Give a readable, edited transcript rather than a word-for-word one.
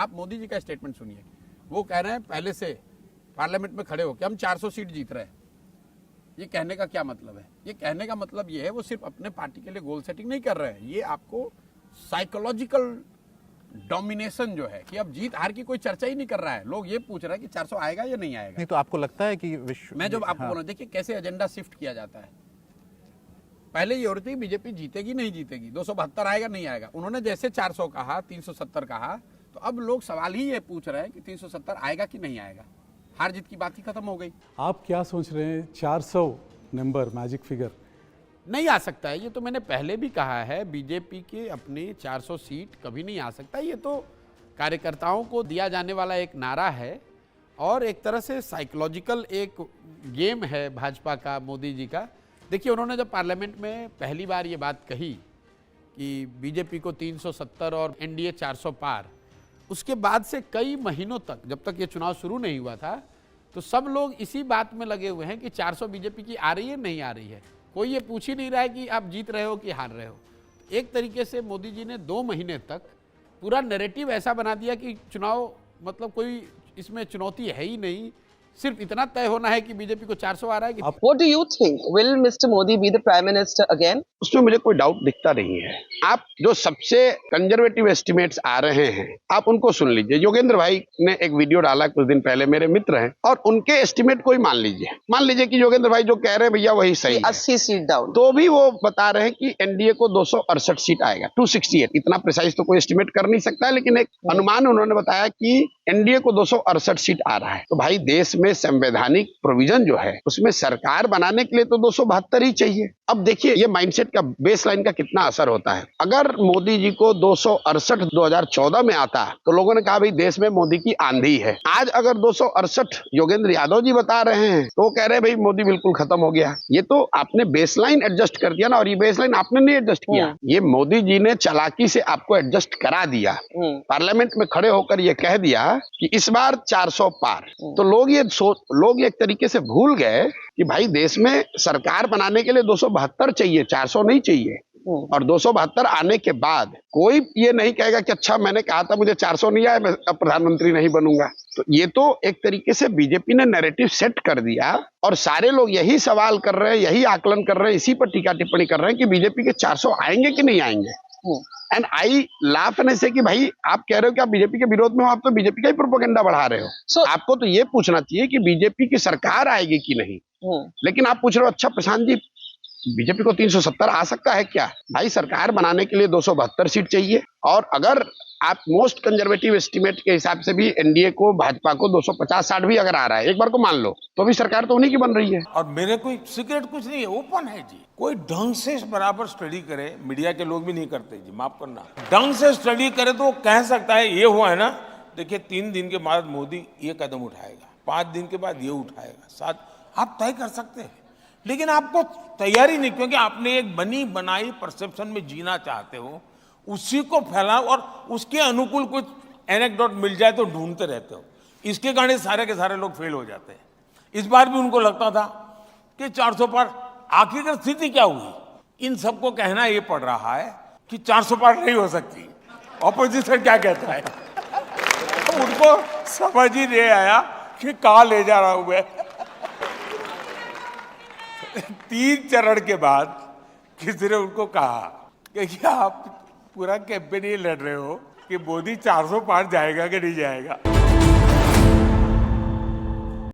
आप मोदी जी का स्टेटमेंट सुनिए, वो कह रहे हैं पहले से पार्लियामेंट में खड़े होकर हम 400 सीट जीत रहे हैं। ये कहने का क्या मतलब है? ये कहने का मतलब ये है वो सिर्फ अपने पार्टी के लिए गोल सेटिंग नहीं कर रहे हैं, ये आपको साइकोलॉजिकल डोमिनेशन जो है कि अब जीत हार की कोई चर्चा ही नहीं कर रहा है। लोग ये पूछ रहे हैं कि 400 आएगा या नहीं आएगा। नहीं तो आपको लगता है कि मैं जो आपको बोल रहा हूं, देखिए कैसे एजेंडा शिफ्ट किया जाता है। पहले ये हो रही थी बीजेपी जीतेगी नहीं जीतेगी, 272 आएगा नहीं आएगा। उन्होंने जैसे 400 कहा, 370 कहा, तो अब लोग सवाल ही ये पूछ रहे हैं कि 370 आएगा कि नहीं आएगा। हार जीत की बात ही खत्म हो गई। आप क्या सोच रहे हैं 400 नंबर मैजिक फिगर नहीं आ सकता है, ये तो मैंने पहले भी कहा है, बीजेपी के अपनी 400 सीट कभी नहीं आ सकता। ये तो कार्यकर्ताओं को दिया जाने वाला एक नारा है और एक तरह से साइकोलॉजिकल एक गेम है भाजपा का, मोदी जी का। देखिए उन्होंने जब पार्लियामेंट में पहली बार ये बात कही कि बीजेपी को 370 और एनडीए 400 पार, उसके बाद से कई महीनों तक, जब तक ये चुनाव शुरू नहीं हुआ था, तो सब लोग इसी बात में लगे हुए हैं कि 400 बीजेपी की आ रही है नहीं आ रही है। कोई ये पूछ ही नहीं रहा है कि आप जीत रहे हो कि हार रहे हो। एक तरीके से मोदी जी ने 2 महीने तक पूरा नैरेटिव ऐसा बना दिया कि चुनाव मतलब कोई इसमें चुनौती है ही नहीं, सिर्फ इतना तय होना है कि बीजेपी को 400 आ रहा है कि What do you think? Will Mr. Modi be the Prime Minister again? उसमें मुझे कोई डाउट दिखता नहीं है। आप जो सबसे कंजर्वेटिव एस्टिमेट्स आ रहे हैं आप उनको सुन लीजिए। योगेंद्र भाई ने एक वीडियो डाला कुछ दिन पहले, मेरे मित्र हैं, और उनके एस्टिमेट को ही मान लीजिए कि योगेंद्र भाई जो कह रहे हैं भैया वही सही है, 80 सीट डाउन, तो भी वो बता रहे हैं कि एनडीए को 268 सीट आएगा, 268। इतना प्रिसाइज तो कोई एस्टिमेट कर नहीं सकता है, लेकिन एक अनुमान उन्होंने बताया कि एनडीए को 268 सीट आ रहा है। तो भाई देश में संवैधानिक प्रोविजन जो है उसमें सरकार बनाने के लिए तो 272 ही चाहिए। अब देखिए ये माइंडसेट का, बेसलाइन का कितना असर होता है। अगर मोदी जी को 268 2014 में आता तो लोगों ने कहा भाई देश में मोदी की आंधी है। आज अगर 268 योगेंद्र यादव जी बता रहे हैं तो वो कह रहे हैं भाई मोदी बिल्कुल खत्म हो गया। ये तो आपने बेसलाइन एडजस्ट कर दिया ना, और ये बेसलाइन आपने नहीं एडजस्ट किया, ये मोदी जी ने चालाकी से आपको एडजस्ट करा दिया। पार्लियामेंट में खड़े होकर ये कह दिया कि इस बार 400 पार। तो लोग ये एक तरीके से भूल गए कि भाई देश में सरकार बनाने के लिए 272 चाहिए, 400 नहीं चाहिए। और 272 आने के बाद कोई ये नहीं कहेगा कि अच्छा मैंने कहा था मुझे 400 नहीं आया, मैं अब प्रधानमंत्री नहीं बनूंगा। तो ये तो एक तरीके से बीजेपी ने नैरेटिव सेट कर दिया और सारे लोग यही सवाल कर रहे हैं, यही आकलन कर रहे हैं, इसी पर टीका टिप्पणी कर रहे हैं कि बीजेपी के 400 आएंगे कि नहीं आएंगे। एंड आई लाफ एंड से कि भाई आप कह रहे हो कि आप बीजेपी के विरोध में हो, आप तो बीजेपी का ही प्रोपेगेंडा बढ़ा रहे हो। आपको तो ये पूछना चाहिए कि बीजेपी की सरकार आएगी कि नहीं। लेकिन आप पूछ रहे हो अच्छा प्रशांत जी बीजेपी को 370 आ सकता है क्या? भाई सरकार बनाने के लिए 272 सीट चाहिए, और अगर आप मोस्ट कंजर्वेटिव एस्टिमेट के हिसाब से भी एनडीए को, भाजपा को 250-60 भी अगर आ रहा है, एक बार को मान लो, तो भी सरकार तो उन्हीं की बन रही है। और मेरे कोई सीक्रेट कुछ नहीं है, ओपन है जी। कोई ढंग से बराबर स्टडी करे, मीडिया के लोग भी नहीं करते जी, माफ करना। ढंग से स्टडी करे तो वो कह सकता है ये हुआ है ना, देखिए 3 दिन के बाद मोदी ये कदम उठाएगा, 5 दिन के बाद ये उठाएगा, 7 आप तय कर सकते हैं। लेकिन आपको तैयारी नहीं, क्योंकि आपने एक बनी बनाई परसेप्शन में जीना चाहते हो, उसी को फैलाओ और उसके अनुकूल कुछ एनेक्डोट मिल जाए तो ढूंढते रहते हो। इसके कारण सारे के सारे लोग फेल हो जाते हैं। इस बार भी उनको लगता था कि 400 पार, आखिरकार स्थिति क्या हुई? इन सबको कहना ये पड़ रहा है कि 400 पार नहीं हो सकती। ऑपोजिशन क्या कहता है? उनको समझ ही नहीं आया कि कहाँ ले जा रहा हूं मैं। 3 चरण के बाद किसी ने उनको कहा कि आप पूरा कैंपेन ये लड़ रहे हो कि मोदी 400 पार जाएगा कि नहीं जाएगा।